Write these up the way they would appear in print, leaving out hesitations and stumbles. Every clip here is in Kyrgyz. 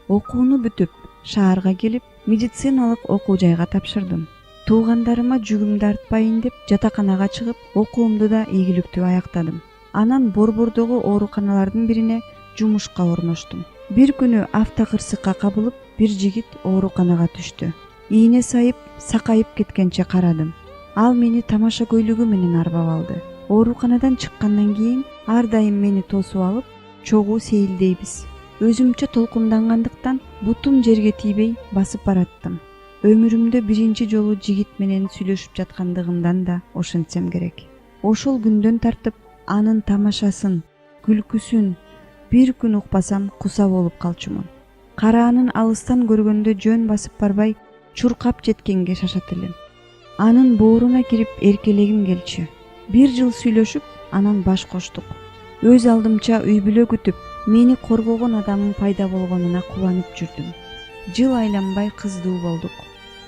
Окууну бүтүп, шаарга келип, медициналык окуу жайга тапшырдым. Туугандарыма жүгүмдү артпайын деп жатаканага чыгып, окуумду да ийгиликтүү аяктадым. Анан Борбордогу ооруканалардын бирине жумушка орноштум. Бир күнү автокырсыкка кабылып, бир жигит ооруканага түштү. Ийне сайып, сакайып кеткенче карадым. Ал мени тамаша көйлөгү менен арбап алды. Ооруканадан чыккандан кийин ар дайым мени тосуп алып, чогуу сейилдейбиз. Өзүмчө толкундангандыктан бутум жерге тийбей басып бараттым. Өмүрүмдө биринчи жолу жигит менен сүйлөшүп жаткандыгымдан да ошентсем керек. Ошол күндөн тартып анын тамашасын, күлкүсүн бир күн укпасам куса болуп калчумун. Караанын алыстан көргөндө жөн басып барбай, чуркап жеткенге шашат элем. Анын бооруна кирип эркелегим келчү. Бир жыл сүйлөшүп, анан баш коштук. Өз алдымча үй бүлө күтүп, мени коргогон адамым пайда болгонуна кубанып жүрдүм. Жыл айланбай кыздуу болдук.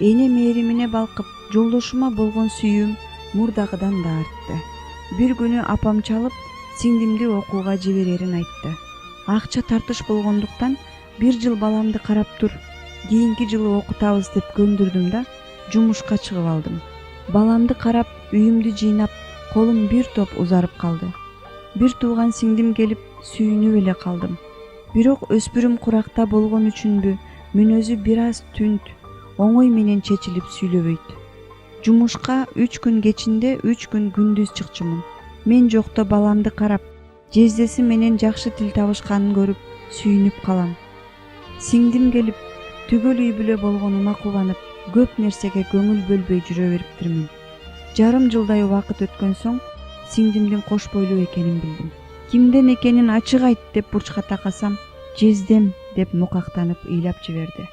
Эне мээримине балкып, жолдошума болгон сүйүүм мурдагыдан да артты. Бир күнү апам чалып, сиңдимди окууга жиберерин айтты. Акча тартыш болгондуктан бир жыл баламды карап тур, кийинки жылы окутабыз деп көндүрдүм да жумушка чыгып алдым. Баламды карап, үйүмдү жыйнап, колум бир топ узарып калды. Бир тууган сиңдим келип, сүйүнүп эле калдым. Бирок өспүрүм куракта болгон үчүнбү, мүнөзү бир аз түнт, оңой менен чечилип сүйлөбөйт. Жумушка 3 күн кечинде, 3 күн күндүз чыкчумун. Мен жокто баламды карап, жездеси менен жакшы тил табышканын көрүп, сүйүнүп калам. Сиңдим келип, түгөл үй бүлө болгонума кубанып, көп нерсеге көңүл бөлбөй жүрө бериптирмин. Жарым жылдай убакыт өткөн соң, сиңдимдин кош бойлуу экенин билдим. Кимден экенин ачык айт деп бурчка такасам, жездем деп мукактанып ыйлап жиберди.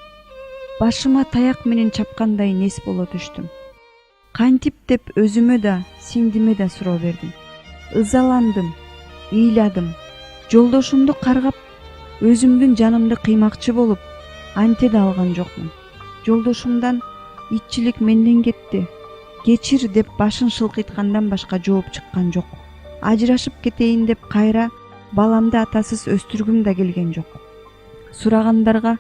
Башыма таяк менен чапкандай нес боло түштүм. Кантип деп өзүмө да, сиңдиме да суроо бердим. Ызаландым, ыйладым. Жолдошумду каргап, өзүмдүн жанымды кыймакчы болуп, анте да алган жокмун. Жолдошумдан итчилик менден кетти, кечир деп башын шылкыйткандан башка жооп чыккан жок. Ажырашып кетейин деп кайра баламды атасыз өстүргүм да келген жок. Сурагандарга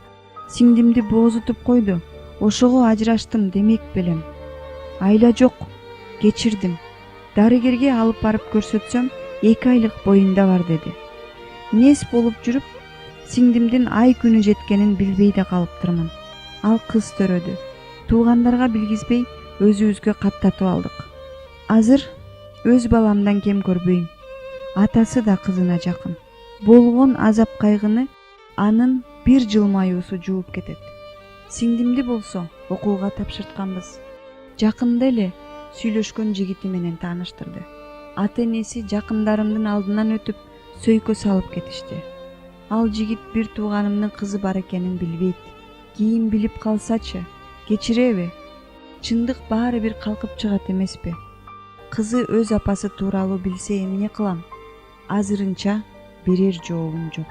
сиңдимди боозутуп койду, ошого ажыраштым демек белем. Айла жок, кечирдим. Дарыгерге алып барып көрсөтсөм, 2 айлык боюнда бар деди. Нес болуп жүрүп, сиңдимдин ай күнү жеткенин билбей да калыптырмын. Ал кыз төрөдү. Туугандарга билгизбей, өзүбүзгө каттатып алдык. Азыр өз баламдан кем көрбөйм. Атасы да кызына жакын. Болгон азап кайгыны анын бир жылмаюусу жууп кетет. Сиңдимди болсо окууга тапшыртканбыз. Жакында эле сүйлөшкөн жигити менен тааныштырды. Ата-энеси жакындарымдын алдынан өтүп, сөйкө салып кетишти. Ал жигит бир тууганымдын кызы бар экенин билбейт. Кийин билип калсачы, кечиреби? Чындык баары бир калкып чыгат эмеспи? Кызы өз апасы тууралуу билсе эмне кылам? Азырынча берер жообум жок.